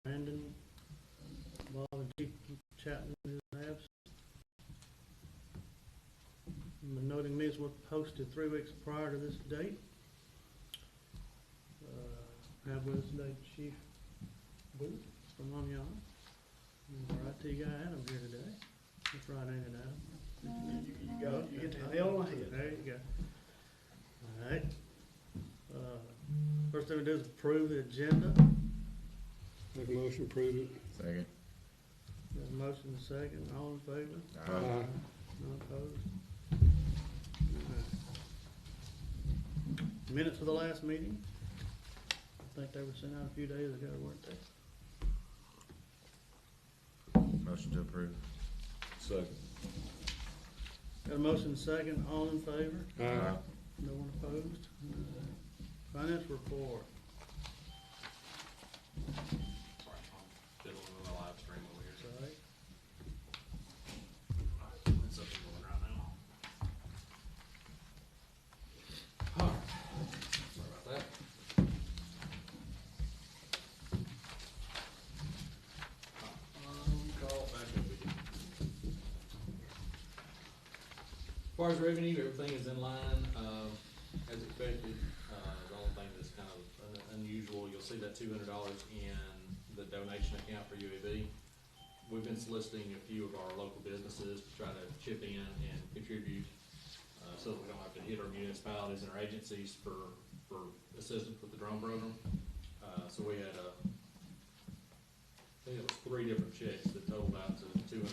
Brandon, Bob and Chief Chapman is absent. Noting these were posted 3 weeks prior to this date. Have with us today Chief Booth from Amiens. Our IT guy Adam here today. That's right, ain't it, Adam? You get the nail on the head. There you go. All right. First thing we do is approve the agenda. Make a motion, approve it. Second. Got a motion and a second. All in favor? Aye. None opposed? Minutes for the last meeting. I think they were sent out a few days ago, weren't they? Motion to approve. Second. Got a motion and a second. All in favor? Aye. No one opposed? Finance report. Sorry, I'm fiddling with the live stream over here. Sorry. It's up and going right now. Sorry about that. Call it back up again. As far as revenue, everything is in line, as expected. The only thing that's kind of unusual, you'll see that $200 in the donation account for UAB. We've been soliciting a few of our local businesses to try to chip in and contribute, so that we don't have to hit our municipalities and our agencies for assistance with the drone program. So we had I think it was 3 different checks that totaled out to $200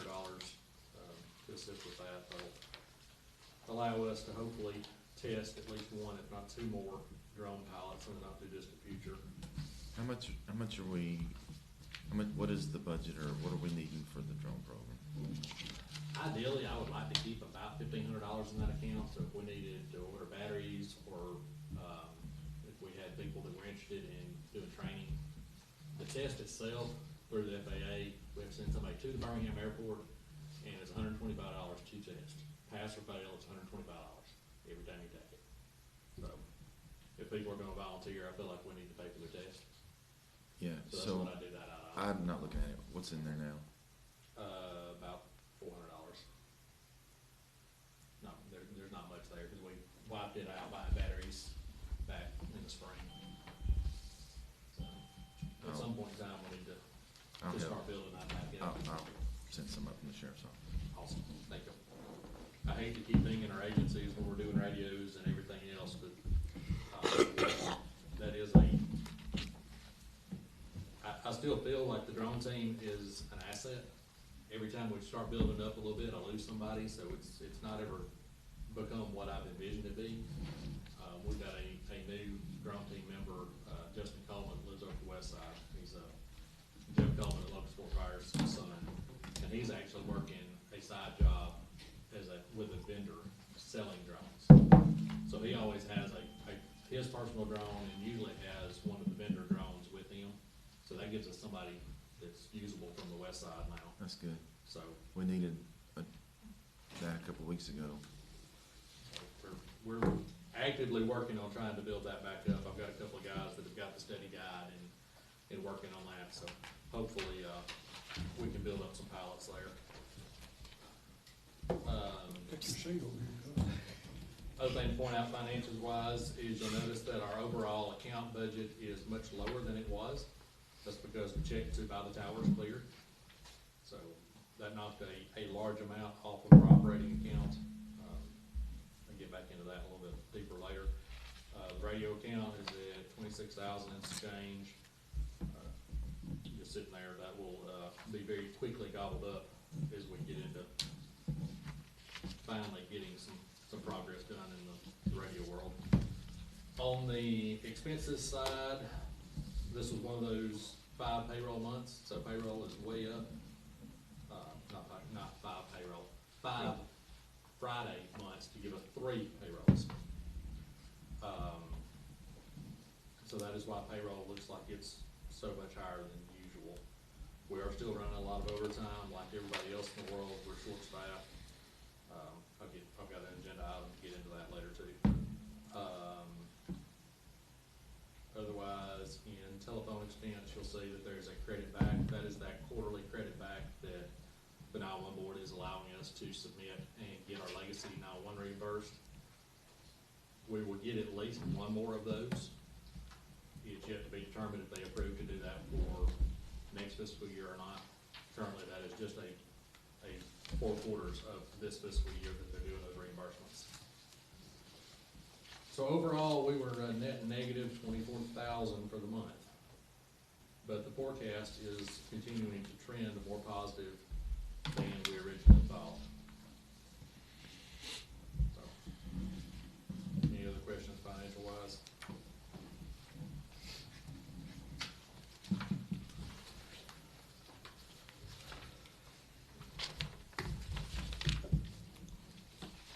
to assist with that. That'll allow us to hopefully test at least 1, if not 2 more drone pilots in the not too distant future. How much are we, what is the budget, or what are we needing for the drone program? Ideally, I would like to keep about $1,500 in that account, so if we needed to order batteries, or if we had people that were interested in doing training. The test itself, through the FAA, we have to send somebody to the Birmingham airport, and it's $125 to test. Pass or fail, it's $125 every time you take it. So, if people are gonna volunteer, I feel like we need to pay for their test. Yeah, So that's so what I do that out of. I'm not looking at it. What's in there now? About $400. No, there's not much there, because we wiped it out buying batteries back in the spring. So, at some point in time, we need to I'll help. start building that back I'll up. send some up from the sheriff's office. Awesome, thank you. I hate to keep thinking our agencies when we're doing radios and everything else, but, that is I still feel like the drone team is an asset. Every time we start building it up a little bit, I lose somebody, so it's not ever become what I've envisioned it to be. We've got a new drone team member, Justin Coleman, lives over the west side. He's Jim Coleman at Local Sport Fire's son, and he's actually working a side job with a vendor selling drones. So he always has his personal drone, and usually has one of the vendor drones with him. So that gives us somebody that's usable from the west side now. That's good. So We needed that a couple weeks ago. we're actively working on trying to build that back up. I've got a couple of guys that have got the study guide and working on that. So hopefully we can build up some pilots there. Take your seat over here. Other thing to point out financials wise is you'll notice that our overall account budget is much lower than it was. That's because the check to buy the towers cleared. So that knocked a large amount off of our operating account. I'll get back into that a little bit deeper later. The radio account is at 26,000 and some change. Just sitting there, that will be very quickly gobbled up as we get into finally getting some progress done in the radio world. On the expenses side, this was one of those 5 payroll months, so payroll is way up. Not 5 payroll, 5 Friday months to give us 3 payrolls. So that is why payroll looks like it's so much higher than usual. We are still running a lot of overtime, like everybody else in the world. We're short-staffed. I've got an agenda item to get into that later too. Otherwise, in telephone expense, you'll you'll see that there's a credit back. That is that quarterly credit back that the 911 board is allowing us to submit and get our legacy 911 reimbursed. We will get at least one more of those. It's yet to be determined if they approve to do that for next fiscal year or not. Currently, that is just a 4 quarters of this fiscal year that they're doing those reimbursements. So overall, we were net negative 24,000 for the month. But the forecast is continuing to trend more positive than we originally thought. So, any other questions financial wise?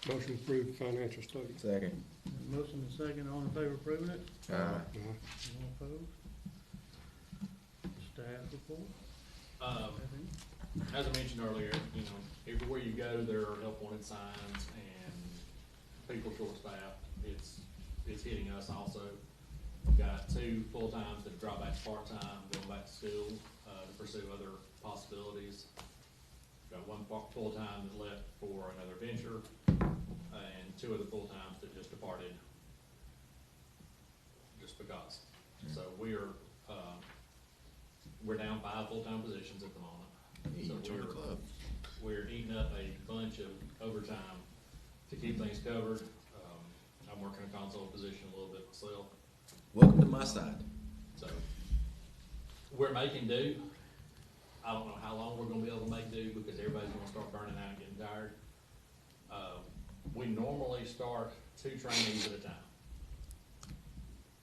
Motion approved financial statement. Second. Motion and second, all in favor of approving it? Aye. All opposed? Staff report? As I mentioned earlier, you know, everywhere you go, there are help wanted signs and people short staffed. It's hitting us also. We've got 2 full-times that drop back to part-time, going back to school, to pursue other possibilities. Got 1 full-time that left for another venture, and 2 other full-times that just departed just because. So we're down 5 full-time positions at the moment. Hey, So join the club. We're eating up a bunch of overtime to keep things covered. I'm working a console position a little bit myself, Welcome to my side. so we're making do. I don't know how long we're gonna be able to make do because everybody's gonna start burning out and getting tired. We normally start 2 trainees at a time.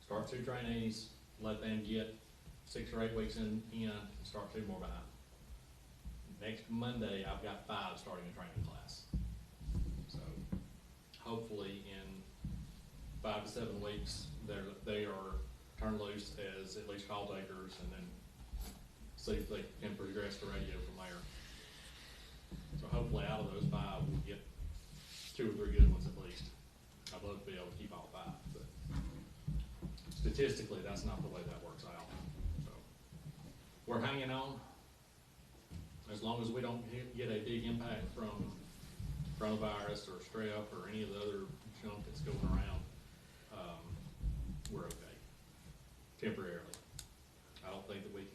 Start 2 trainees, let them get 6 or 8 weeks in, and start 2 more behind. Next Monday, I've got 5 starting a training class. So hopefully in 5 to 7 weeks, they are turned loose as at least call takers, and then see if they can progress to radio from there. So hopefully out of those 5, we'll get 2 or 3 good ones at least. I'd love to be able to keep all 5, but statistically, that's not the way that works out. So we're hanging on. As long as we don't get a big impact from coronavirus or strep or any of the other junk that's going around, we're okay, temporarily. I don't think that we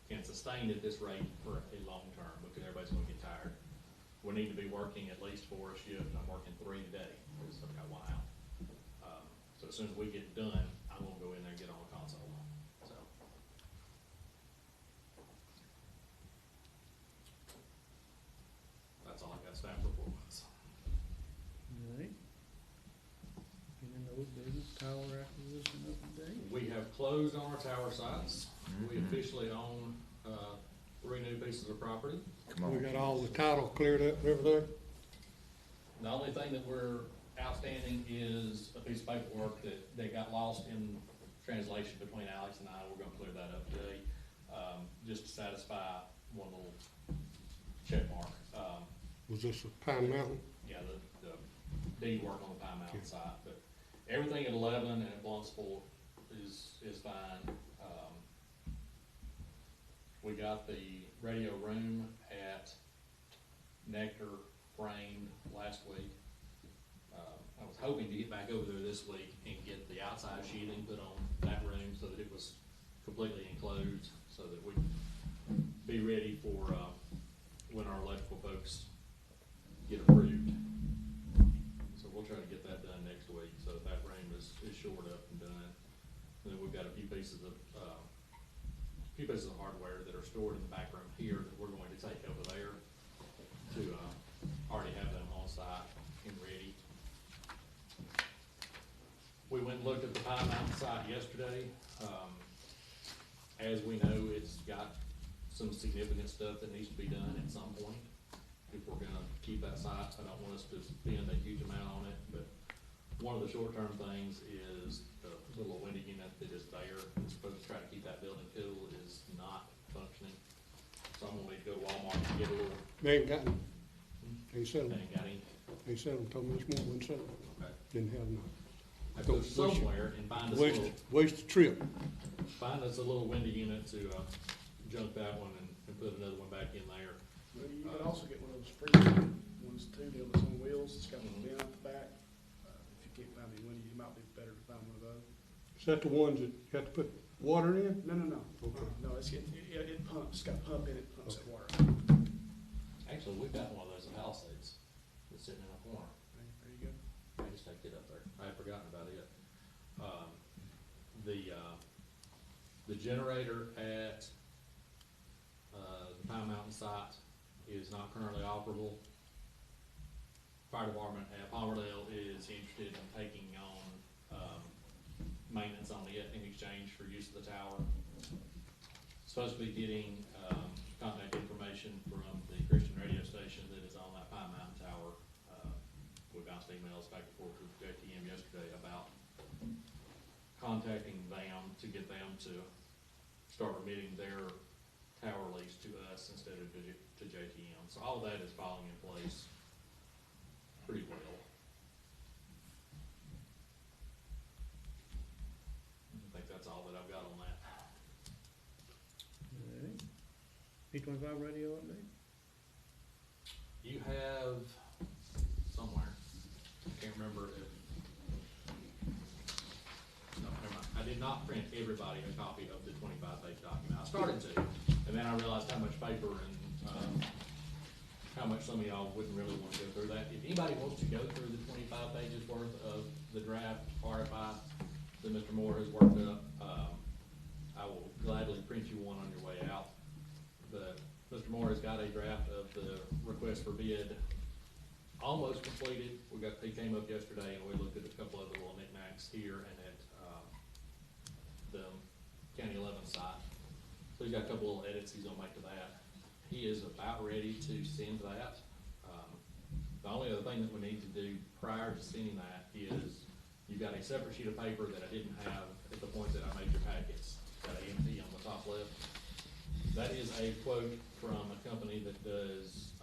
can sustain at this rate for a long term because everybody's gonna get tired. We need to be working at least 4 a shift, and I'm working 3 today, because I've got 1 out. So as soon as we get done, I'm gonna go in there and get on the console, so. That's all I got staff report was. Alright. Any old business, tower acquisition up to date? We have closed on our tower sites. We Mhm. officially own, 3 new pieces of property. Come on. We got all the title cleared up and everything? The only thing that we're outstanding is a piece of paperwork that got lost in translation between Alex and I. We're gonna clear that up today, just to satisfy one little check mark. Was this a Pine Mountain? Yeah, the deed work on the Pine Mountain side, but everything at 11 and at Bluntsport is fine. We got the radio room at Nectar framed last week. I was hoping to get back over there this week and get the outside sheathing put on that room so that it was completely enclosed, so that we could be ready for, when our electrical folks get approved. So we'll try to get that done next week, so that room is shored up and done. And then we've got a few pieces of hardware that are stored in the back room here that we're going to take over there to, already have them on site and ready. We went and looked at the Pine Mountain site yesterday. As we know, it's got some significant stuff that needs to be done at some point. If we're gonna keep that site, I don't want us to spend a huge amount on it, but one of the short-term things is the little window unit that is there. It's supposed to try to keep that building cool, is not functioning. So I'm gonna need to go to Walmart and get a little, They ain't got them. They said they them. ain't got any. They said them, told me this morning, said them. Okay. Didn't have none. have to go somewhere and Waste the trip. find us a little window unit to, junk that one and put another one back in there. Well, you could also get one of those free ones too, deal that's on wheels, it's got a vent out the back. If you can't find any window, you might be better to find one of those. Is that the ones that you have to put water in? No, no, no. Okay. No, it pumps, it's got a pump in it, pumps that water. Actually, we've got one of those in Palisades that's sitting in a corner. There you go. I just take it up there. I had forgotten about it. The generator at, the Pine Mountain site is not currently operable. Fire department at Palmerdale is interested in taking on, maintenance on it in exchange for use of the tower. Supposed to be getting, contact information from the Christian radio station that is on that Pine Mountain tower. We bounced emails back and forth with JTM yesterday about contacting them to get them to start remitting their tower lease to us instead of to JTM. So all of that is falling in place pretty well. I think that's all that I've got on that. Alright. P25 radio update? You have somewhere, I can't remember if, no, never mind. I did not print everybody a copy of the 25-page document. I started to, and then I realized how much paper and, how much some of y'all wouldn't really want to go through that. If anybody wants to go through the 25 pages worth of the draft RFI that Mr. Moore has worked up, I will gladly print you one on your way out. Mr. Moore has got a draft of the request for bid almost completed. He came up yesterday and we looked at a couple other little knickknacks here and at, the County 11 site. So he's got a couple little edits he's gonna make to that. He is about ready to send that. The only other thing that we need to do prior to sending that is, you've got a separate sheet of paper that I didn't have at the point that I made your packets, got AMT on the top left. That is a quote from a company that does,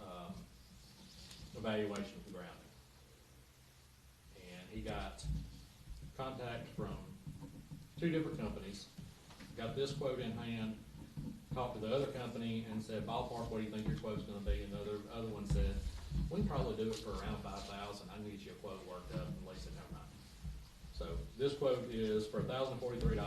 evaluation of the grounding. And he got contact from 2 different companies, got this quote in hand, talked to the other company and said, ballpark, what do you think your quote's gonna be? And the other one said, we can probably do it for around 5,000, I can get you a quote worked up, and Lee said, never mind. So this quote is for $1,043,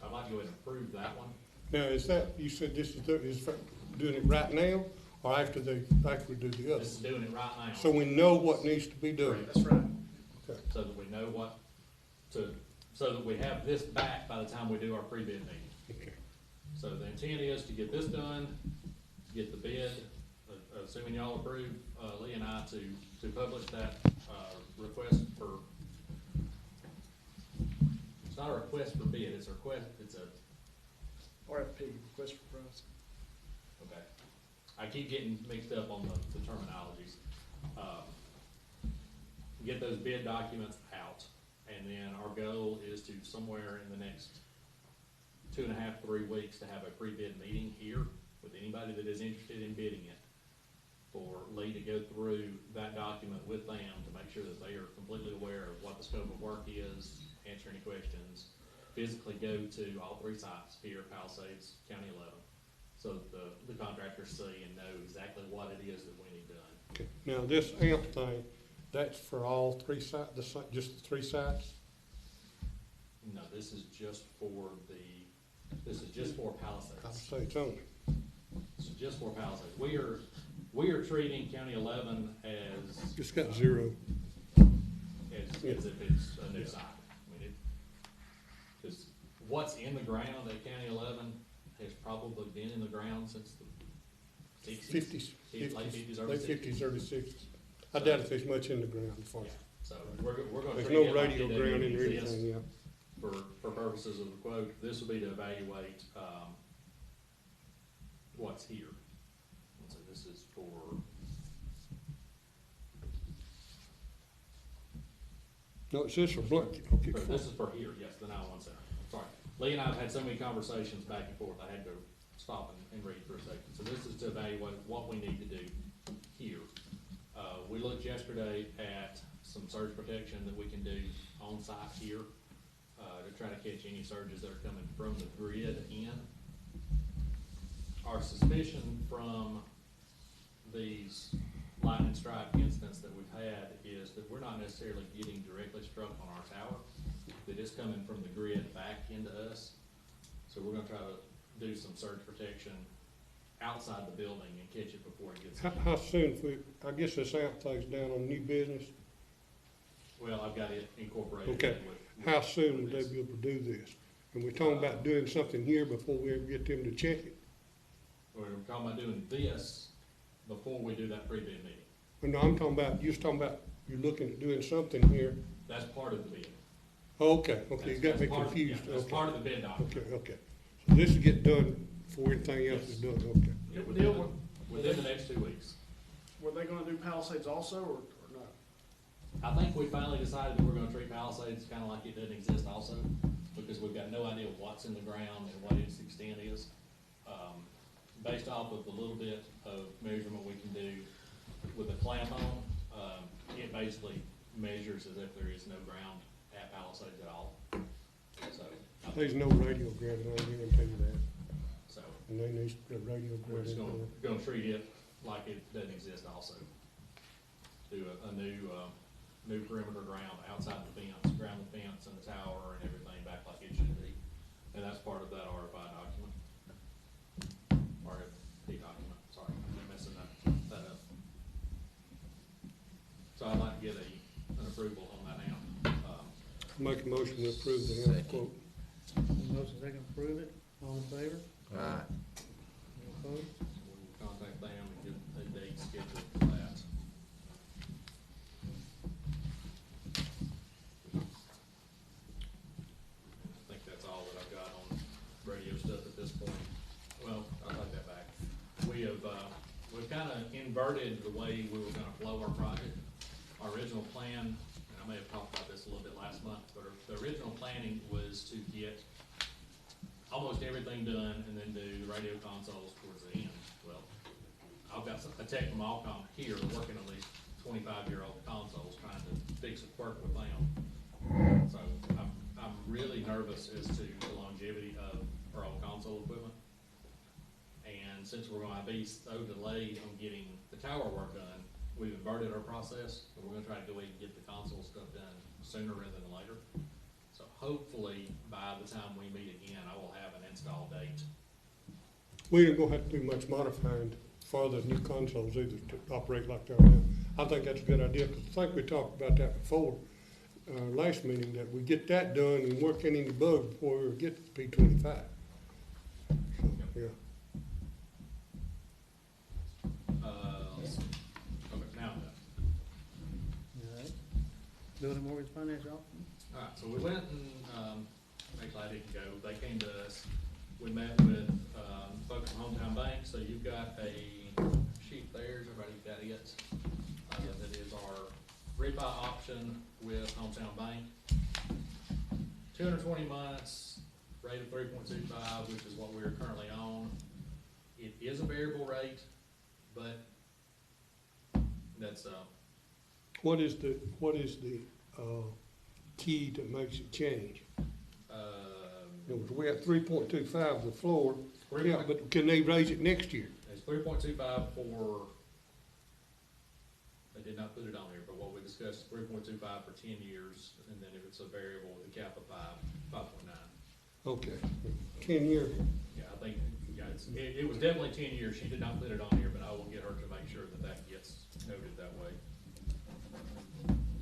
I'd like to go ahead and approve that one. Now, is that, you said this is for doing it right now, or after we do the other? This is doing it right now. So we know what needs to be done. That's right. Okay. So that we know so that we have this back by the time we do our pre-bid meeting. Okay. So the intent is to get this done, get the bid, assuming y'all approve, Lee and I to publish that, request for, it's not a request for bid, it's a request, it's a, RFP, request for price. okay. I keep getting mixed up on the terminologies. Get those bid documents out, and then our goal is to somewhere in the next 2.5, 3 weeks to have a pre-bid meeting here with anybody that is interested in bidding it, for Lee to go through that document with them to make sure that they are completely aware of what the scope of work is, answer any questions, physically go to all 3 sites here, Palisades, County 11, so that the contractors see and know exactly what it is that we need done. Okay. Now, this AMP thing, that's for all 3 sites, just the 3 sites? No, this is just for Palisades. Palisades only. This is just for Palisades. We are treating County 11 as, Just got 0. as if it's a new site. I mean, because what's in the ground at County 11 has probably been in the ground since the 60s. 50s, Late 50s, early late 50s, early 60s. I doubt if there's much in the ground for Yeah, it. so we're gonna There's treat no it like radio it ground doesn't in or exist anything, yeah. for purposes of the quote. This will be to evaluate, what's here. And so this is for, No, it's this or Blunt. Okay, this is for here, yes, the 911 center. Sorry. Lee and I have had so many conversations back and forth, I had to stop and read for a second. So this is to evaluate what we need to do here. We looked yesterday at some surge protection that we can do on site here, to try to catch any surges that are coming from the grid in. Our suspicion from these lightning strike incidents that we've had is that we're not necessarily getting directly struck on our tower, that it's coming from the grid back into us. So we're gonna try to do some surge protection outside the building and catch it before it gets in. How soon, if we, I guess this amp thing's down on new business, Well, I've got it incorporated Okay. in with. how soon would they be able to do this? And we're talking about doing something here before we ever get them to check it? We're talking about doing this before we do that pre-bid meeting. Well, no, I'm talking about, you're talking about, you're looking at doing something here. That's part of the bid. Okay, okay, you got me That's part of- yeah, confused, That's okay. part of the bid document. Okay, okay. So this will get done before anything else is done, okay. Yeah, within the next 2 weeks. Were they gonna do Palisades also, or not? I think we finally decided that we're gonna treat Palisades kinda like it doesn't exist also, because we've got no idea what's in the ground and what its extent is. Based off of the little bit of measurement we can do with a clamp on, it basically measures as if there is no ground at Palisades at all. So, There's no radio gravity, I can guarantee you that. so And they need the radio we're just gravity. gonna treat it like it doesn't exist also. Do a new perimeter ground outside the fence, ground the fence and the tower and everything back like it should be. And that's part of that RFI document. RFP document, sorry, I'm messing that up. So I'd like to get an approval on that now. Make a motion to approve the Second. health quote. Motion second, approve it, all in favor? Aye. Any opposed? We'll contact them and get a date scheduled for that. I think that's all that I've got on radio stuff at this point. Well, I'll take that back. We've kinda inverted the way we were gonna flow our project. Our original plan, and I may have talked about this a little bit last month, but the original planning was to get almost everything done and then do the radio consoles towards the end. Well, I've got a tech from Alcom here working on these 25-year-old consoles, trying to fix a quirk with them. So I'm really nervous as to the longevity of our old console equipment. And since we're gonna be so delayed on getting the tower work done, we've inverted our process, and we're gonna try to go ahead and get the console stuff done sooner rather than later. So hopefully, by the time we meet again, I will have an install date. We ain't gonna have to do much modifying for the new consoles either to operate like they are now. I think that's a good idea, because I think we talked about that before, last meeting, that we get that done and work any bugs before we get to the P25. So, yeah. Let's see. Okay, now I'm done. All right. Building mortgage finance officer? Alright, so we went and, actually I didn't go, they came to us, we met with, folks from Hometown Bank, so you've got a sheet there, everybody got it? That is our refi option with Hometown Bank. 220 months, rate of 3.25, which is what we're currently on. It is a variable rate, but that's, What is the key that makes it change? You know, we have 3.25 the floor, yeah, but can they raise it next year? It's 3.25 for, they did not put it on here, but what we discussed is 3.25 for 10 years, and then if it's a variable with a cap of 5.9. Okay, 10 years. Yeah, I think, yeah, it was definitely 10 years, she did not put it on here, but I will get her to make sure that that gets noted that way.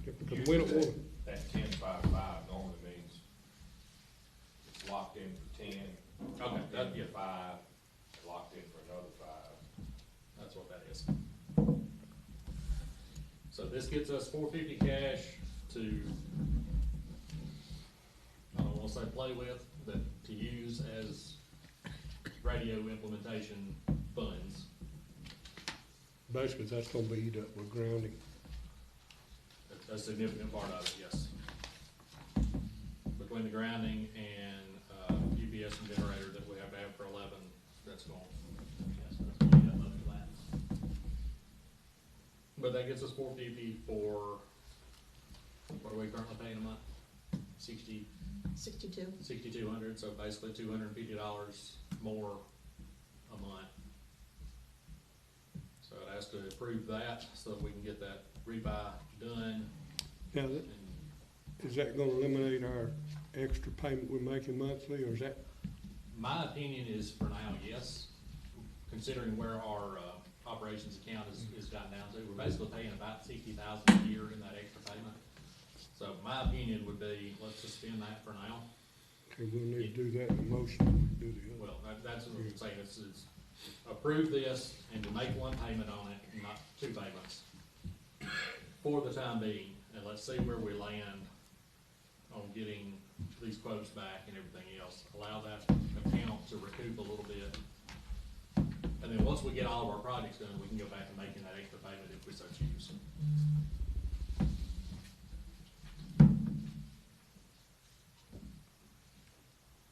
Because we don't want, That 10.55 normally means it's locked in for 10. Okay, locked that- in yeah. for 5, locked in for another 5. That's what that is. So this gets us 450 cash to, I don't wanna say play with, but to use as radio implementation funds. basically, that's gonna be eat up with grounding. A significant part of it, yes. Between the grounding and, UPS and generator that we have to have for 11, that's going, yes, that's going to eat up most of that. But that gets us 450 for what are we currently paying a month? 62. 6,200, so basically $250 more a month. So it has to approve that so that we can get that rebuy done. Now, And is that gonna eliminate our extra payment we're making monthly, or is that, my opinion is for now, yes, considering where our operations account is gotten down to. We're basically paying about 60,000 a year in that extra payment. So my opinion would be, let's suspend that for now. okay, we'll need to do that in motion, do the other. Well, that's what I'm saying, it's approve this and to make one payment on it, not two payments for the time being, and let's see where we land on getting these quotes back and everything else. Allow that account to recoup a little bit. And then once we get all of our projects done, we can go back and making that extra payment if we so choose.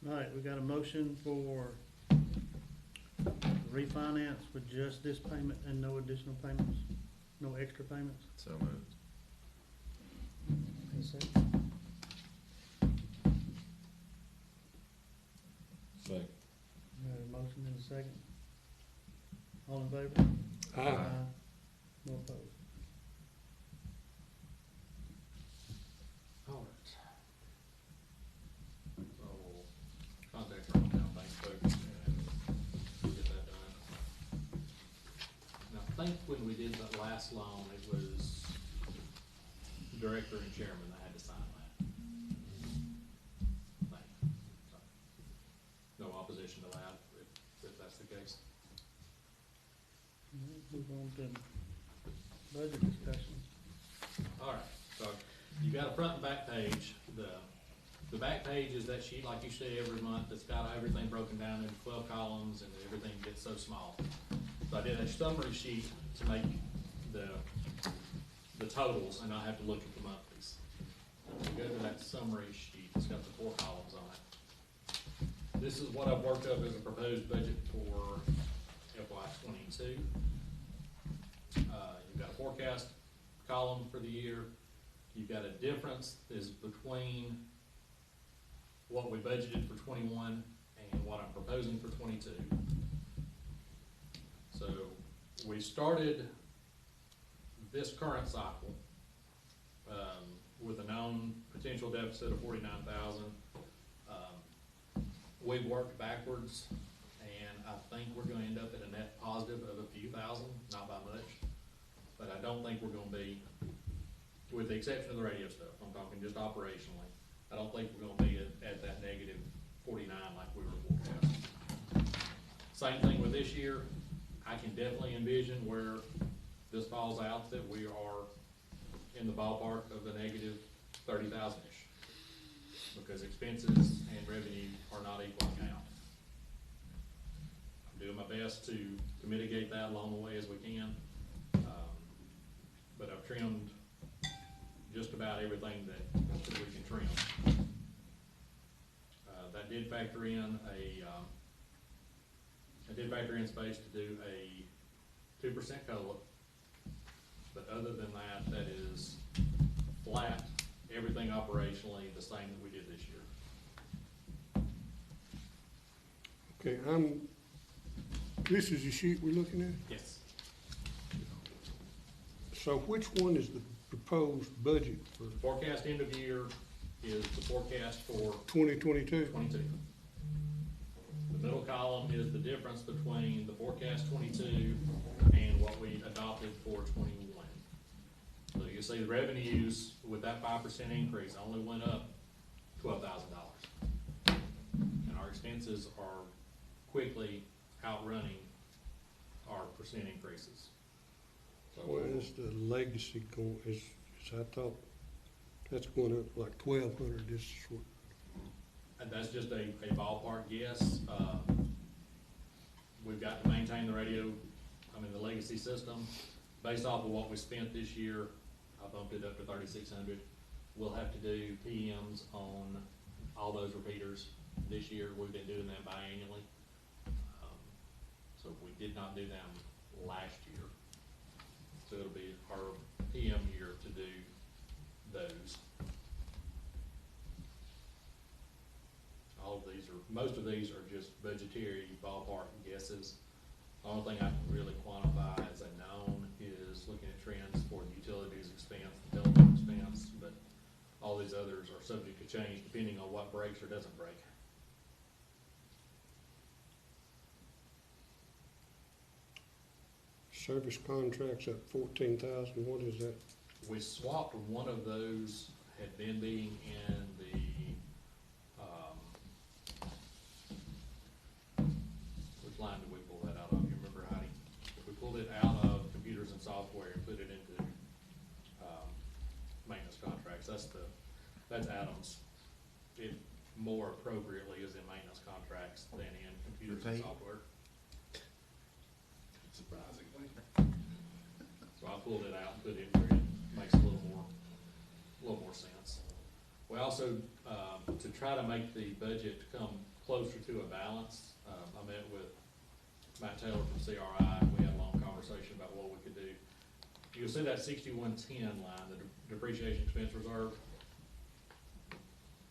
All right, we got a motion for refinance with just this payment and no additional payments, no extra payments. So moved. Second. We got a motion and a second. All in favor? Aye. No opposed. All right. So we'll contact our town bank folks and get that done. Now, I think when we did that last loan, it was director and chairman that had to sign that. I think. So, no opposition to that, if that's the case. All right, move on to budget discussions. All right, so you got a front and back page. The back page is that sheet like you see every month that's got everything broken down into 12 columns and everything gets so small. So I did a summary sheet to make the totals and not have to look at the monthlies. So go to that summary sheet, it's got the 4 columns on it. This is what I've worked up as a proposed budget for FY22. You've got a forecast column for the year. You've got a difference is between what we budgeted for 21 and what I'm proposing for 22. So we started this current cycle with a known potential deficit of 49,000. We've worked backwards, and I think we're gonna end up at a net positive of a few thousand, not by much. But I don't think we're gonna be, with the exception of the radio stuff, I'm talking just operationally, I don't think we're gonna be at that negative 49 like we were forecasting. Same thing with this year. I can definitely envision where this falls out, that we are in the ballpark of the negative 30,000-ish. Because expenses and revenue are not equaling out. I'm doing my best to mitigate that along the way as we can. But I've trimmed just about everything that we can trim. That did factor in space to do a 2% COLA. But other than that, that is flat, everything operationally the same that we did this year. Okay, this is the sheet we're looking at? Yes. So which one is the proposed budget for Forecast end of year is the forecast for 2022? 22. The middle column is the difference between the forecast 22 and what we adopted for 21. So you see the revenues with that 5% increase only went up $12,000. And our expenses are quickly outrunning our percent increases. So What is the legacy going, is I thought that's going up like 1,200 this short. and that's just a ballpark guess. We've got to maintain the radio, the legacy system. Based off of what we spent this year, I bumped it up to 3,600. We'll have to do PMs on all those repeaters this year. We've been doing them biannually. So we did not do them last year. So it'll be our PM year to do those. most of these are just budgetary ballpark guesses. The only thing I can really quantify as a known is looking at trends for the utilities expense, the telephone expense, but all these others are subject to change depending on what breaks or doesn't break. Service contracts at 14,000, what is that? We swapped one of those had been being in the, which line did we pull that out of? You remember, Heidi? We pulled it out of computers and software and put it into, maintenance contracts. That's Adams. It more appropriately is in maintenance contracts than in computers and Repeat. software. Surprisingly. So I pulled it out and put it where it makes a little more sense. We also, to try to make the budget come closer to a balance, I met with Matt Taylor from CRI, and we had a long conversation about what we could do. You'll see that 6110 line, the depreciation expense reserve.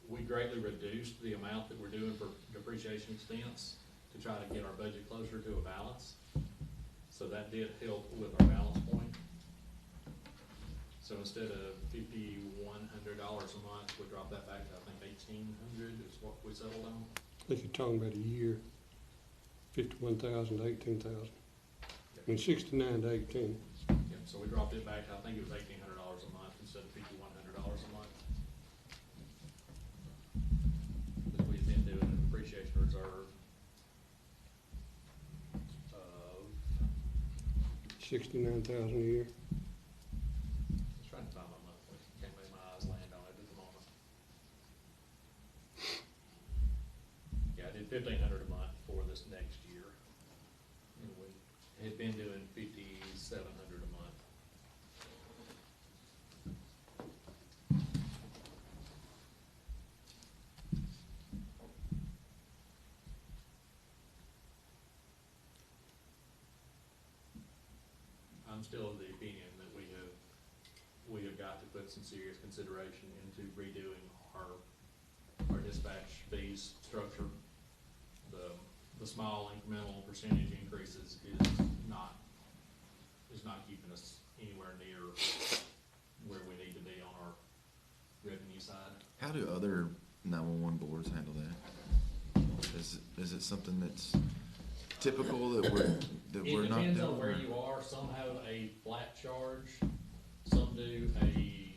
We greatly reduced the amount that we're doing for depreciation expense to try to get our budget closer to a balance. So that did help with our balance point. So instead of $5,100 a month, we dropped that back to, I think, $1,800 is what we settled on. I think you're talking about a year, 51,000 to 18,000. I mean, 69 to 18. Yep, so we dropped it back to, I think it was $1,800 a month instead of $5,100 a month. Because we've been doing a depreciation reserve of, 69,000 a year. I was trying to find my monthly, can't make my eyes land on it at the moment. Yeah, I did $1,500 a month for this next year. And we had been doing $5,700 a month. I'm still of the opinion that we have got to put some serious consideration into redoing our dispatch fees structure. The small incremental percentage increases is not keeping us anywhere near where we need to be on our revenue side. How do other 911 boards handle that? Is it something that's typical that we're not doing? It depends on or- where you are. Some have a flat charge, some do a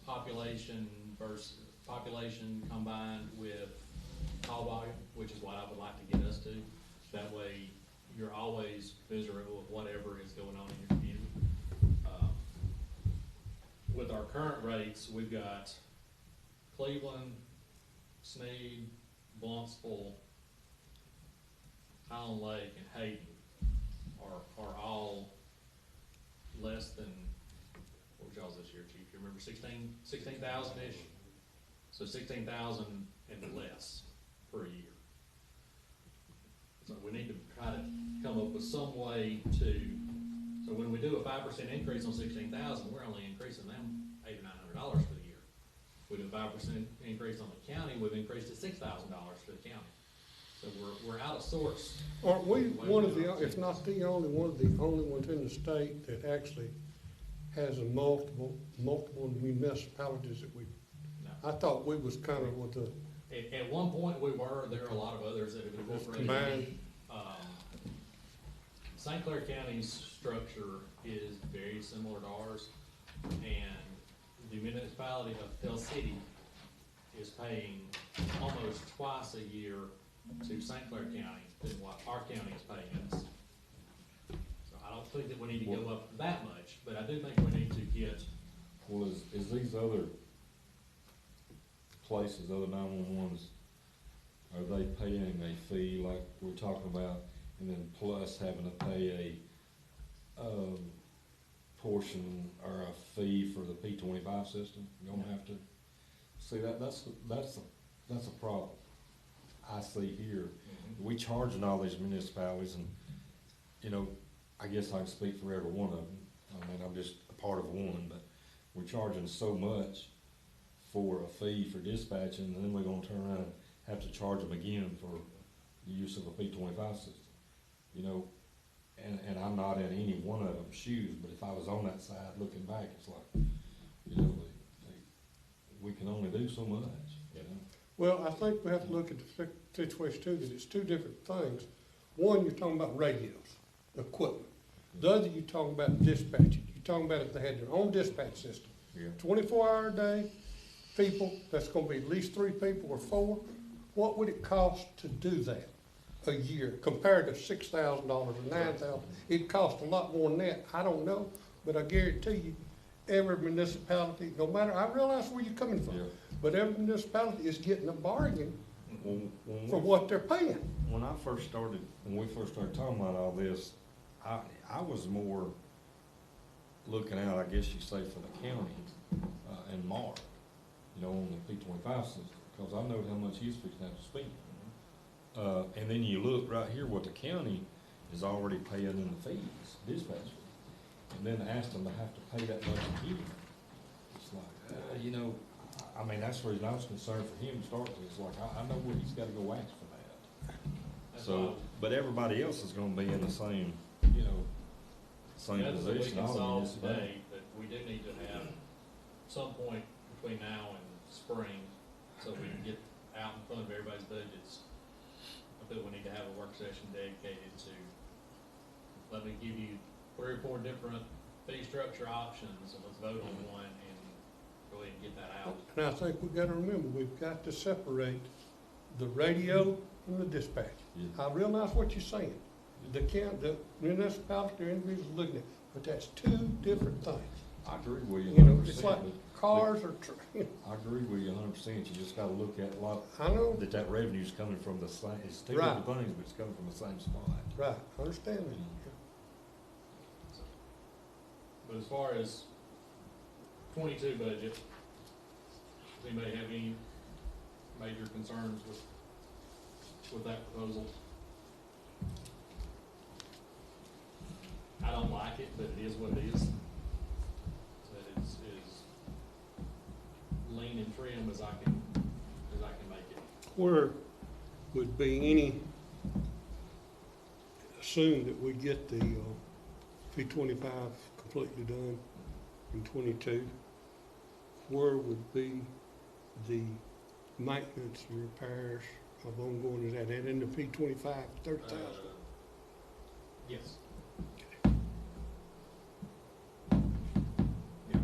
population combined with call volume, which is what I would like to get us to. That way, you're always miserable with whatever is going on in your community. With our current rates, we've got Cleveland, Sneed, Blumpsville, Highland Lake, and Hayden are all less than, what was y'all's this year, Chief? You remember 16,000-ish? So 16,000 and less per year. So we need to try to come up with some way to, so when we do a 5% increase on 16,000, we're only increasing them $800 or $900 for the year. We do a 5% increase on the county, we've increased it $6,000 for the county. So we're out of sorts. Aren't we one of the, if not the only ones in the state that actually has a multiple municipalities that we, No. I thought we was kind of with the, At one point, we were, there are a lot of others that have incorporated. Combined. St. Clair County's structure is very similar to ours, and the municipality of Pell City is paying almost twice a year to St. Clair County than what our county is paying us. So I don't think that we need to go up that much, but I do think we need to get, Well, is these other places, other 911s, are they paying a fee like we're talking about, and then plus having to pay a, portion or a fee for the P25 system? You don't have to, see, that's a problem I see here. We charging all these municipalities, and, you know, I guess I can speak for every one of them. I mean, I'm just a part of one, but we're charging so much for a fee for dispatching, and then we're gonna turn around and have to charge them again for the use of a P25 system, you know? And I'm not in any one of them's shoes, but if I was on that side looking back, it's like, you know, we can only do so much, you know? Well, I think we have to look at the situation too, that it's two different things. One, you're talking about radios, equipment. The other, you're talking about dispatching. You're talking about if they had their own dispatch system. Yeah. 24-hour a day, people, that's gonna be at least 3 people or 4. What would it cost to do that a year compared to $6,000 or $9,000? It costs a lot more than that. I don't know, but I guarantee you, every municipality, no matter, I realize where you're coming from, Yeah. but every municipality is getting a bargain When for what they're paying. when we first started talking about all this, I was more looking out, I guess you say, for the county, and Mark, you know, on the P25 system, because I know how much he's fixing to have to spend. And then you look right here, what the county is already paying in the fees, dispatch fee, and then ask them to have to pay that much again. It's like, you know, I mean, that's the reason I was concerned for him to start with. It's like, I know where he's gotta go ask for that. That's So, why- but everybody else is gonna be in the same, you know, same That's what we position. can all the solve municipalities. today, but we do need to have some point between now and spring, so we can get out in front of everybody's budgets. I feel we need to have a work session dedicated to, let me give you 3 or 4 different fee structure options, and let's vote on one and go ahead and get that out. And I think we've gotta remember, we've got to separate the radio from the dispatch. Yeah. I realize what you're saying. The municipality or individuals looking at, but that's 2 different things. I agree with you You know, 100%. it's like cars or, I agree with you 100%. You just gotta look at a lot, I know, that revenue's coming from the same, it's two Right. different things, but it's coming from the same spot. right, I understand that. But as far as 22 budget, does anybody have any major concerns with that proposal? I don't like it, but it is what it is. That it's as lean and trim as I can make it. Where would be any, assume that we get the P25 completely done in 22, where would be the maintenance and repairs of ongoing, is that in the P25, 30,000? Yes. Yeah,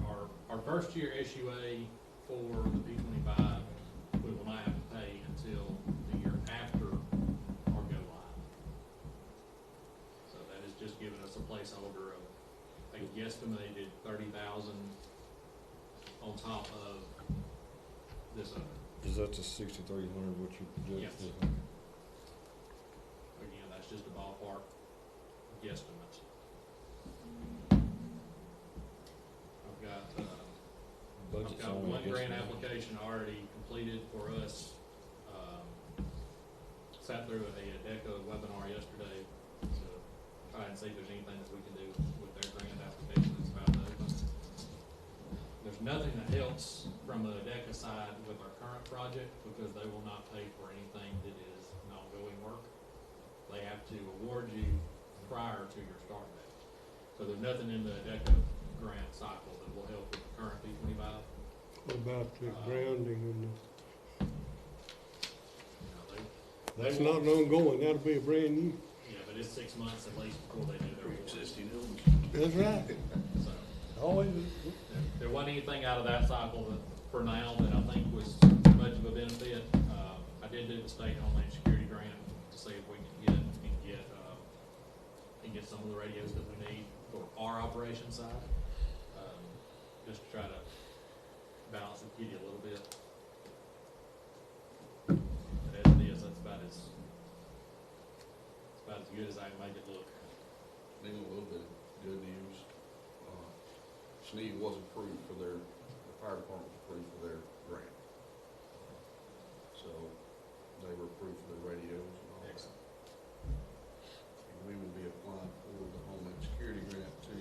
our first year SUA for the P25, we will not have to pay until the year after our go live. So that is just giving us a placeholder of a guesstimated 30,000 on top of this other. Is that the 6,300 what you project? Yes. Again, that's just a ballpark guesstimate. I've got Budget's only one grant guesstimate. application already completed for us. Sat through a DECA webinar yesterday to try and see if there's anything that we can do with their grant application that's about to open. There's nothing that helps from a DECA side with our current project because they will not pay for anything that is an ongoing work. They have to award you prior to your start date. So there's nothing in the DECA grant cycle that will help with the current P25. What about the grounding and You know, that's will- not an ongoing, that'll be a brand new. Yeah, but it's 6 months at least before they do their work. Existing illness. That's right. So Always, there wasn't anything out of that cycle that, for now, that I think was much of a benefit. I did do the state Homeland Security grant to see if we could get some of the radios that we need for our operation side. Just to try to balance the kitty a little bit. But as it is, that's about as good as I can make it look. Maybe a little bit of good news. Sneed was approved for the fire department was approved for their grant. So they were approved for their radios and all that. Excellent. And we will be applying for the Homeland Security grant too.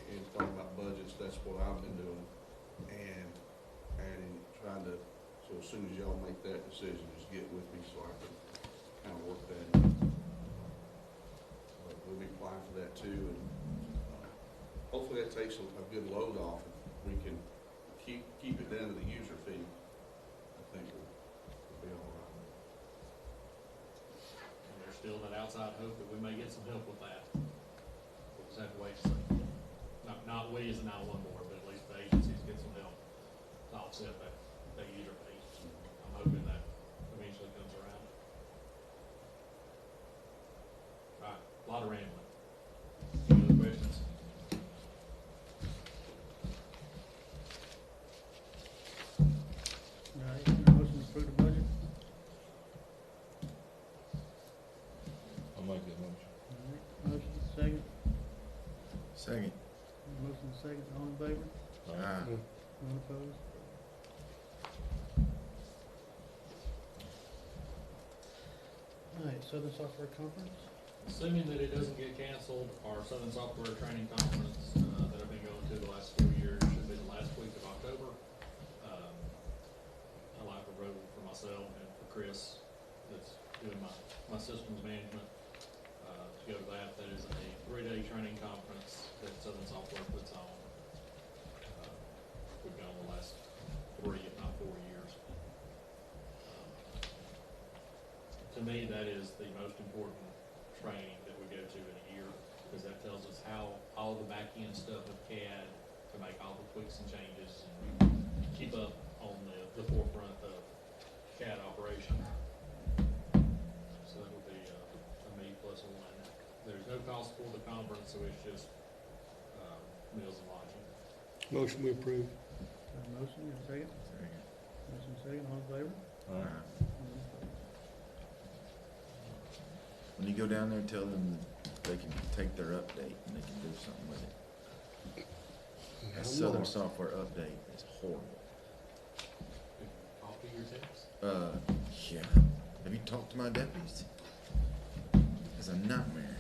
And talking about budgets, that's what I've been doing. And trying to, so decision, just get with me so I can kind of work that in. But we'll be applying for that too, and hopefully that takes a good load off. If we can keep it down to the user fee, I think we'll be all right. And there's still that outside hope that we may get some help with that. We'll just have to wait and see. Not we as a 911 board, but at least the agencies get some help to offset that user fee. I'm hoping that eventually comes around. All right, a lot of rambling. Any other questions? All right, motion to approve the budget. I'll make that motion. All right, motion second. Second. Motion second, all in favor? Ah, None opposed? All right, Southern Software Conference. Assuming that it doesn't get canceled, our Southern Software Training Conference that I've been going to the last 4 years should be the last week of October. I like a road for myself and for Chris that's doing my systems management to go to that. That is a 3-day training conference that Southern Software puts on. We've gone the last 3, if not 4 years. To me, that is the most important training that we go to in a year, because that tells us how all the back end stuff of CAD to make all the tweaks and changes and keep up on the forefront of CAD operation. So that would be a me plus a 1. There's no cost for the conference, so it's just meals and lodging. Motion we approve. Got a motion, got a second? second. Motion second, all in favor? All right. Ah. When you go down there, tell them that they can take their update and they can do something with it. That Southern Software update is horrible. Copy your tips. Yeah. Have you talked to my deputies? It's a nightmare.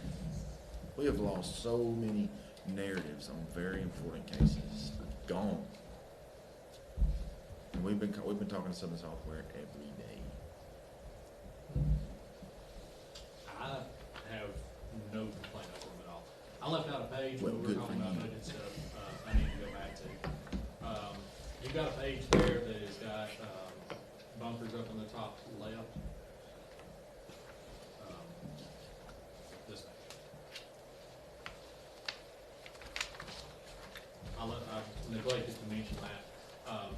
We have lost so many narratives on very important cases. Gone. And we've been talking to Southern Software every day. I have no complaint over them at all. I left out a page Well, when we good were talking for about you. budget stuff, I need to go back to. You've got a page there that has got, bumpers up in the top left. This page. I neglected to mention that.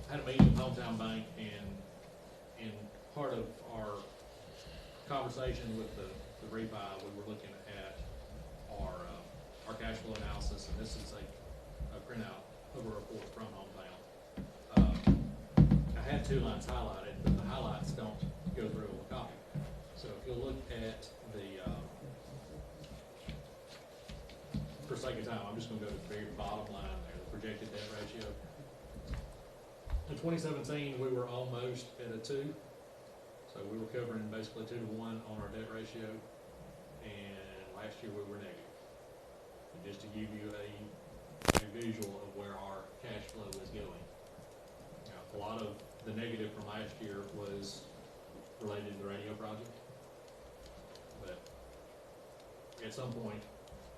Had a meeting with Hometown Bank, and part of our conversation with the refi, we were looking at our cash flow analysis, and this is a printout of a report from Hometown. I had 2 lines highlighted, but the highlights don't go through a copy. So if you'll look at the, for sake of time, I'm just gonna go to the very bottom line there, the projected debt ratio. In 2017, we were almost at a 2. So we were covering basically 2 to 1 on our debt ratio, and last year we were negative. And just to give you a visual of where our cash flow is going. Now, a lot of the negative from last year was related to the radio project, but at some point,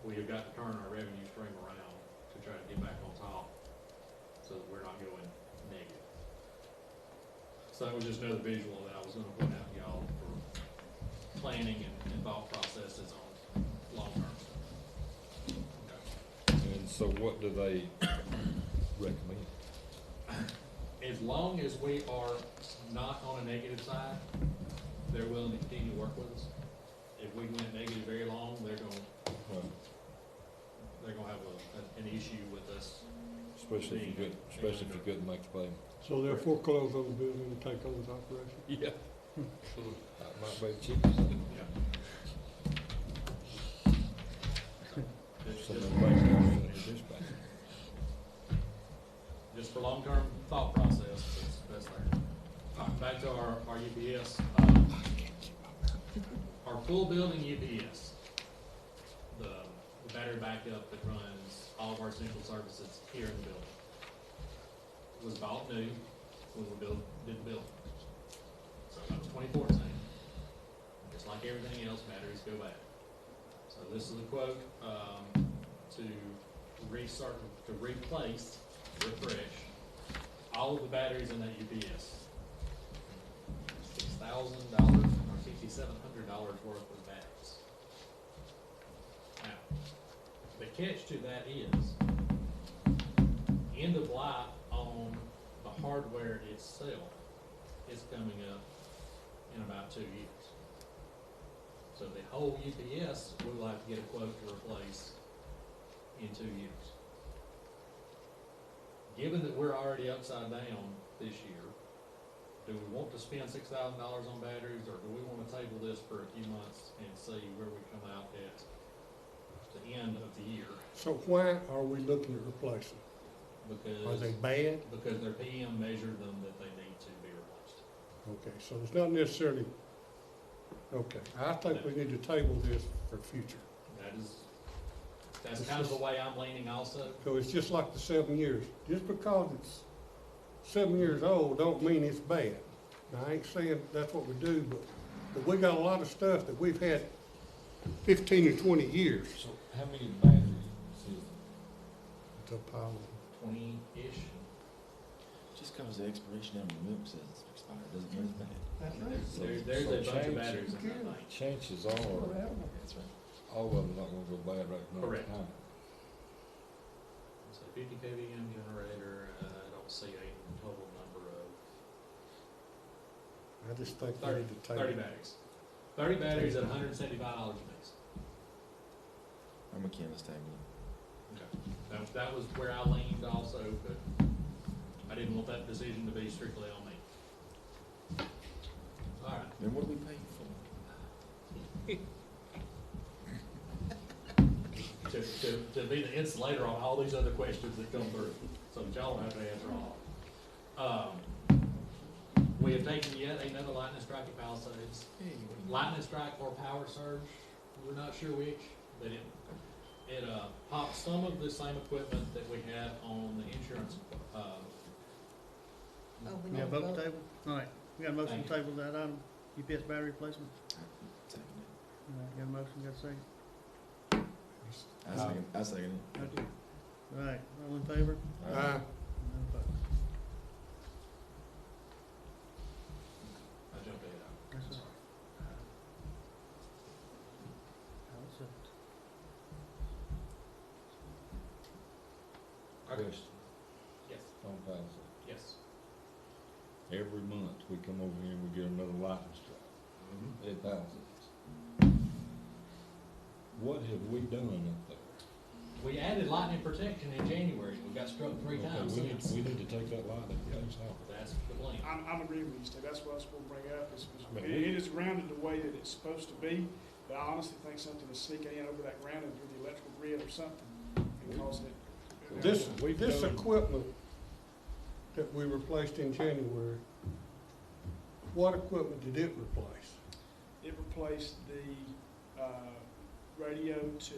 we have got to turn our revenue stream around to try to get back on top so that we're not going negative. So that was just another visual that I was gonna point out to y'all for planning and thought processes on long-term stuff. Okay. And so what do they recommend? As long as we are not on a negative side, they're willing to continue to work with us. If we went negative very long, they're gonna have an issue with us. Especially if you couldn't make the payment. So they'll foreclose on the building and take over the operation. Yeah. That might be the cheapest. Yeah. Something like that in the dispatch. Just for long-term thought process, that's there. All right, back to our UPS. Our full building UPS, the battery backup that runs all of our essential services here in the building, was bought new when we did the building. So that was 2014. Just like everything else, batteries go bad. So this is a quote, to restart, to replace, refresh, all of the batteries in that UPS. $6,000 or $6,700 worth of batteries. Now, the catch to that is, end of life on the hardware itself is coming up in about 2 years. So the whole UPS, we will have to get a quote to replace in 2 years. Given that we're already upside down this year, do we want to spend $6,000 on batteries, or do we want to table this for a few months and see where we come out at the end of the year? So why are we looking at replacing? Are they bad? Because their PM measured them that they need to be replaced. Okay, so it's not necessarily, okay, I think we need to table this for future. That's kind of the way I'm leaning also. So it's just like the 7 years. Just because it's 7 years old don't mean it's bad. Now, I ain't saying that's what we do, but we got a lot of stuff that we've had 15 or 20 years. So how many batteries is It's a pile. 20-ish. Just cause the expiration of the milk says it's expired, doesn't mean it's bad. There's a bunch of change- batteries in that thing. chances are, That's right. all of them not gonna go bad right now. Correct. Time. It's a 50 kVM generator, I don't see a total number of, I just think we 30, need to table 30 it. batteries. 30 batteries at $175 a piece. I'm a Canvas table. That was where I leaned also, but I didn't want that decision to be strictly on me. All right. Then what are we paying for? To be the insulator on all these other questions that come through, so that y'all don't have to answer all. We have taken yet another lightning strike at Palisades. Lightning strike or power surge, we're not sure which, but it popped some of the same equipment that we had on the insurance. We got a vote table? All right, we got a motion to Thank table that item, UPS battery replacement. Second All right, got a motion, got a second? it. I second it. Okay. All right, all in favor? Uh, None opposed. I jumped ahead. That's I'm all sorry. That's it. Question Yes, on Palisades. yes. Every month, we come over here and we get another lightning strike Mm-hmm. at Palisades. What have we done up there? We added lightning protection in January. We got struck 3 Okay, times we need, since. we need to take that lightning case off. That's the plan. I'm agreeing with you, Steve, that's what I was gonna bring up, But it is grounded the way that it's supposed to be, but I honestly think something is sneaking in over that ground and through the electrical grid or something, and causing it. This, We've this done- equipment that we replaced in January, what equipment did it replace? It replaced the, radio to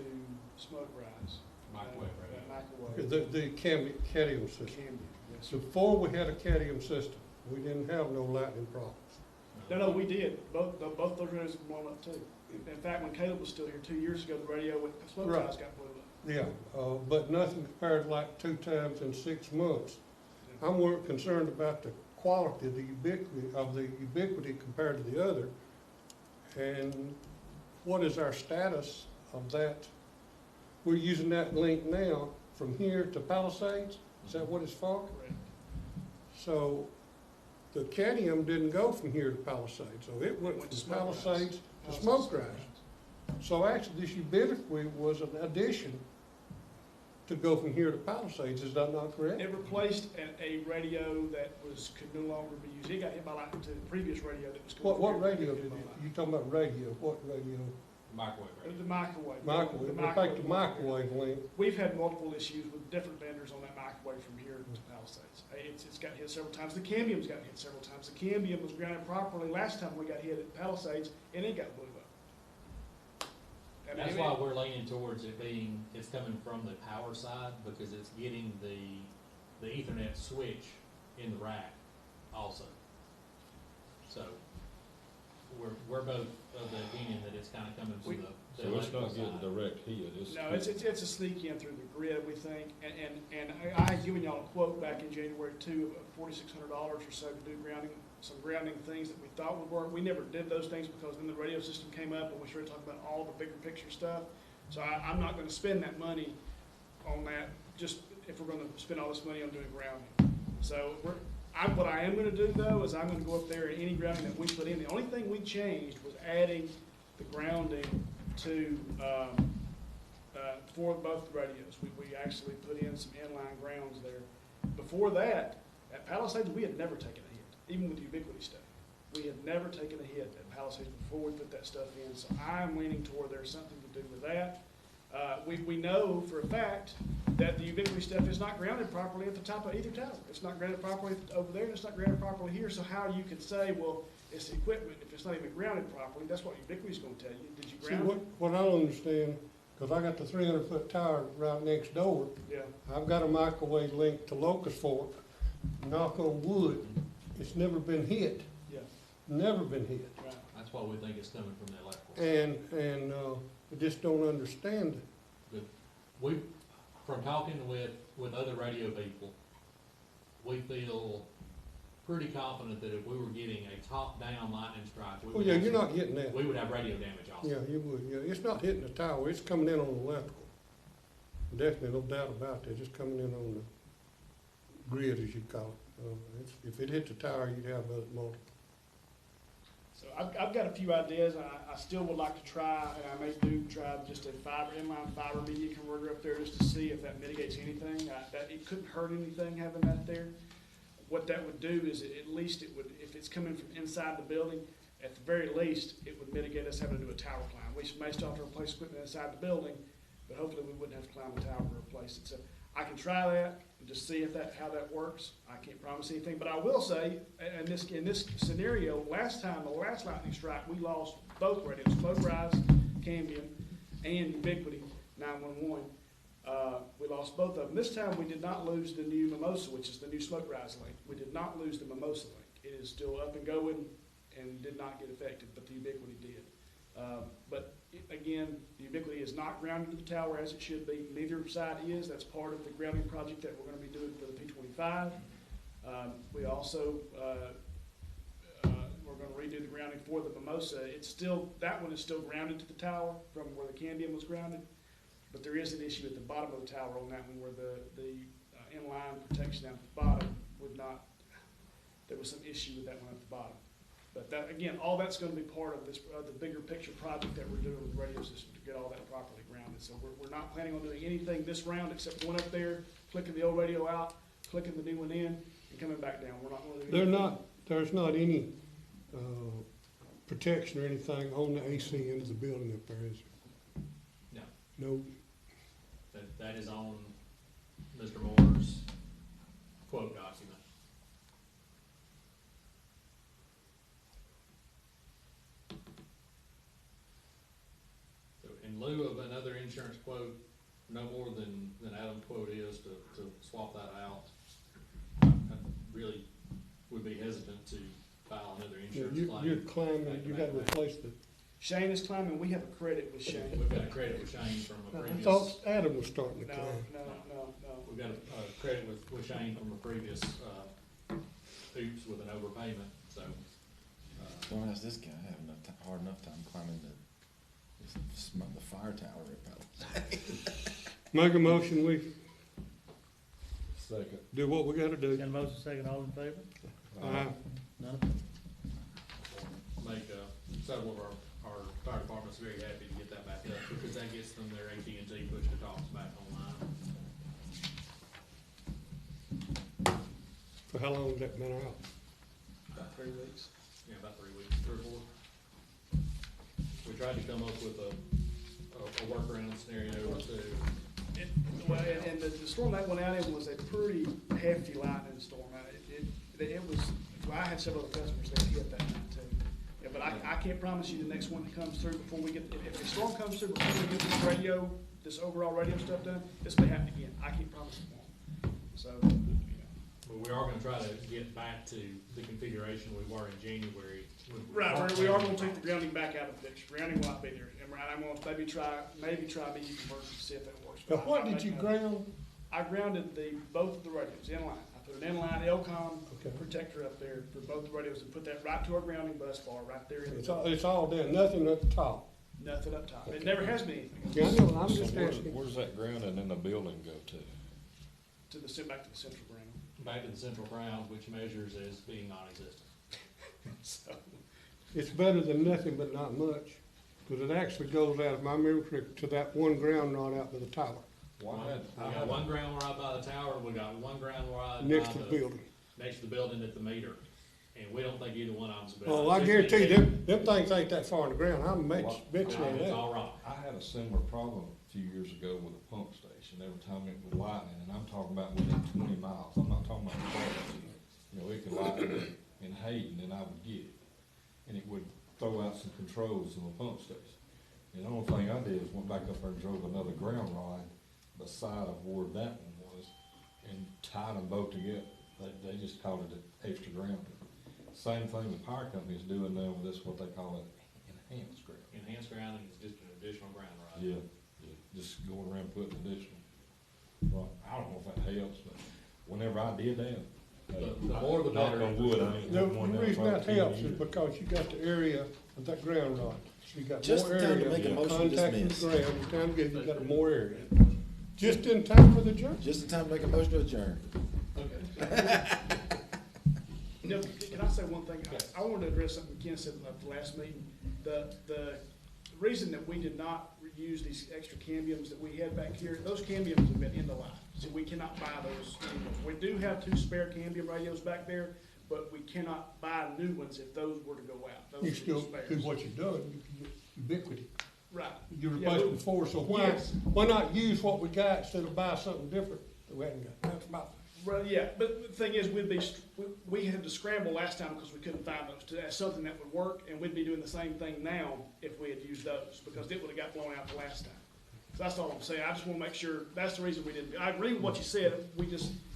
smoke rise. Microwave radio. Microwave. The cadmium system. Cambium, yes. Before we had a cadmium system, we didn't have no lightning problems. No, we did, both those radios were blown up too. In fact, when Caleb was still here 2 years ago, the radio with smoke Right. rise got blown up. Yeah, but nothing compared like 2 times in 6 months. I'm more concerned about the quality, the ubiquity compared to the other. And what is our status of that? We're using that link now from here to Palisades? Is that what it's for? Correct. So the cadmium didn't go from here to Palisades, so it went Went to from Smoke Rise. Palisades to Smoke Rise. So actually, this ubiquity was an addition to go from here to Palisades, is that not correct? It replaced a radio that could no longer be used. It got hit by lightning to the previous radio that was. What radio did you talking about radio, what radio? Microwave It was radio. the microwave. Microwave, The we'll take the microwave link. We've had multiple issues with different vendors on that microwave from here to Palisades. It's gotten hit several times. The cambium's gotten hit several times. The cambium was grounded properly last time we got hit at Palisades, and it got blew up. I mean, That's why we're leaning towards it being, it's coming from the power side, because it's getting the Ethernet switch in the rack also. So, we're both of the opinion that it's kinda coming from the So it's electrical not getting side. direct hit, it's. No, it's a sneak in through the grid, we think, and I had given y'all a quote back in January too, of $4,600 or so to do grounding, some grounding things that we thought would work. We never did those things because then the radio system came up and we started talking about all the bigger picture stuff. So I'm not gonna spend that money on that, just if we're gonna spend all this money on doing grounding. So what I am gonna do though, is I'm gonna go up there and any grounding that we put in, the only thing we changed was adding the grounding to, for both radios. We actually put in some inline grounds there. Before that, at Palisades, we had never taken a hit, even with the Ubiquity stuff. We had never taken a hit at Palisades before we put that stuff in, so I'm leaning toward there's something to do with that. We know for a fact that the Ubiquity stuff is not grounded properly at the top of either tower. It's not grounded properly over there, and it's not grounded properly here, so how you can say, well, it's the equipment, if it's not even grounded properly, that's what Ubiquity's gonna tell you. Did you See, ground it? what I don't understand, because I got the 300-foot tower right next door, Yeah. I've got a microwave linked to Locust Fork, knock on wood, it's never been hit, Yeah, never been hit. right. That's why we think it's coming from the electrical. And I just don't understand it. We, from talking with other radio people, we feel pretty confident that if we were getting a top-down lightning strike, we Oh, would yeah, you're not getting that. we would have radio damage also. Yeah, you would, yeah. It's not hitting the tower, it's coming in on the electrical. Definitely, no doubt about that, it's coming in on the grid, as you call it. If it hit the tower, you'd have multiple. So I've got a few ideas. I still would like to try, and I may try just a inline fiber media converter up there just to see if that mitigates anything. It couldn't hurt anything having that there. What that would do is at least it would, if it's coming from inside the building, at the very least, it would mitigate us having to do a tower climb. We may still have to replace equipment inside the building, but hopefully we wouldn't have to climb the tower to replace it. So I can try that and just see how that works. I can't promise anything, but I will say, in this scenario, the last lightning strike, we lost both radios, Flow Rise, Cambium, and Ubiquity 911. We lost both of them. This time, we did not lose the new Mimosa, which is the new Smoke Rise link. We did not lose the Mimosa link. It is still up and going and did not get affected, but the Ubiquity did. Again, the Ubiquity is not grounded to the tower as it should be. Neither side is. That's part of the grounding project that we're going to be doing for the P25. We also, we're going to redo the grounding for the Mimosa. That one is still grounded to the tower from where the Cambium was grounded. But there is an issue at the bottom of the tower on that one where the inline protection down at the bottom there was some issue with that one at the bottom. But that, again, all that's gonna be part of this, the bigger picture project that we're doing with the radio system to get all that properly grounded. So we're not planning on doing anything this round except going up there, clicking the old radio out, clicking the new one in, and coming back down. We're not gonna do anything. There's not any protection or anything on the AC end of the building up there, is there? No, No? that is on Mr. Moore's quote document. So in lieu of another insurance quote, no more than Adam's quote is to swap that out, I really would be hesitant to file another insurance claim. You're claiming you got to replace the, Shane is climbing. We have a credit with Shane. We've got a credit with Shane from a I previous. thought Adam was starting to No, claim. no. We've got a credit with Shane from a previous, oops with an overpayment, so. Don't ask this guy, I have hard enough time climbing the fire tower at Palisades. Make a motion, we Second. do what we gotta do. Got a motion second, all in favor? None? Make, several of our fire department's very happy to get that back up, because that gets them their AT&T push to talks back online. For how long has that been out? About 3 weeks. Yeah, about 3 weeks, 3 or 4. We tried to come up with a workaround scenario to, And the storm that went out in was a pretty hefty lightning storm. It was, well, I had several other customers that hit that night too. Yeah, but I can't promise you the next one that comes through before we get, if the storm comes through before we get this overall radio stuff done, this may happen again. I can't promise it won't. So, you know. But we are gonna try to get back to the configuration we were in January. Right, we are gonna take the grounding back out of the picture. Grounding will not be there. And I'm gonna maybe try BU conversion to see if that works. Now, But what I'm did you not- ground? I grounded both of the radios in line. I put an inline Elcom Okay. protector up there for both the radios and put that right to our grounding bus bar, right there in It's the, all down, nothing at the top. nothing up top. It never has been anything. Yeah, I know, I'm So just asking. where's that grounding in the building go to? Back to the central ground. Back to the central ground, which measures as being non-existent. So, It's better than nothing but not much, because it actually goes out, if my memory correct, to that one ground rod out by the tower, Why We got one ground rod by the tower, we got one ground rod next by to the building. next to the building at the meter. And we don't think either one of them's a bad. Oh, I guarantee you, them things ain't that far in the ground, I'm bet you on It's that. all rock. I had a similar problem a few years ago with a pump station. Every time it would lighten, and I'm talking about within 20 miles. I'm not talking about close. You know, it could lighten in Hayden, and I would get it. And it would throw out some controls on the pump station. And the only thing I did is went back up there and drove another ground rod beside of where that one was and tied them both together. They just called it extra grounding. Same thing the power company is doing now with this, what they call it, enhanced grounding. Enhanced grounding is just an additional ground rod. Yeah, just going around putting additional. Well, I don't know if that helps, but whenever I did that. The more the knock better. on wood, I ain't The had one down reason for that 10 helps is years. because you got the area of that ground rod, so you got Just more in time to area, make a of motion to contact with dismiss. the ground, the time you got more area. Just in time for the journey. Just in time to make a motion to adjourn. Okay. you know, can I say one thing? I wanted to address something Ken said at the last meeting. The reason that we did not use these extra cambiums that we had back here, those cambiums have been in the life. So we cannot buy those anymore. We do have 2 spare cambium radios back there, but we cannot buy new ones if those were to go out. Those You are the still spares. do what you've done, you can get ubiquity. Right. You Yeah, replaced we- before, so Yes. why not use what we got instead of buy something different that we hadn't got? That's about, Well, yeah, but the thing is, we had to scramble last time because we couldn't find those. That's something that would work, and we'd be doing the same thing now if we had used those, because it would've got blown out the last time. So that's all I'm saying. I just wanna make sure, that's the reason we didn't, I agree with what you said.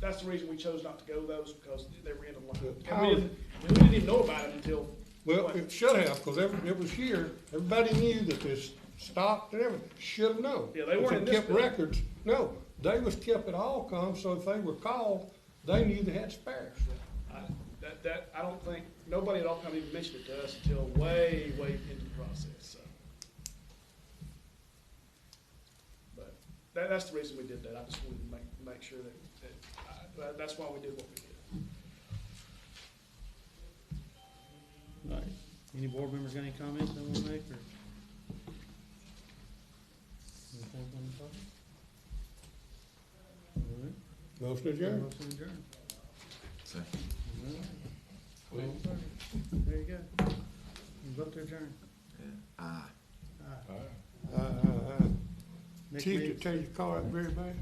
That's the reason we chose not to go those, because they were end of life. And we didn't even know about it until. well, it should have, because it was here, everybody knew that this stopped and everything, should have known. Yeah, they weren't in If this kept building. records, no, they was kept at Allcom, so if they were called, they knew they had spares. I don't think, nobody at all come even mentioned it to us until way into the process, so. But that's the reason we did that. I just wanted to make sure that that's why we did what we did. Right. Any board members got any comments they wanna make, or? Anything on the topic? All right. Motion adjourned. Motion adjourned. So, All right. All in favor? There you go. You vote to adjourn. yeah. Aye. All right. Next Chief, meeting- to tell your car up very bad?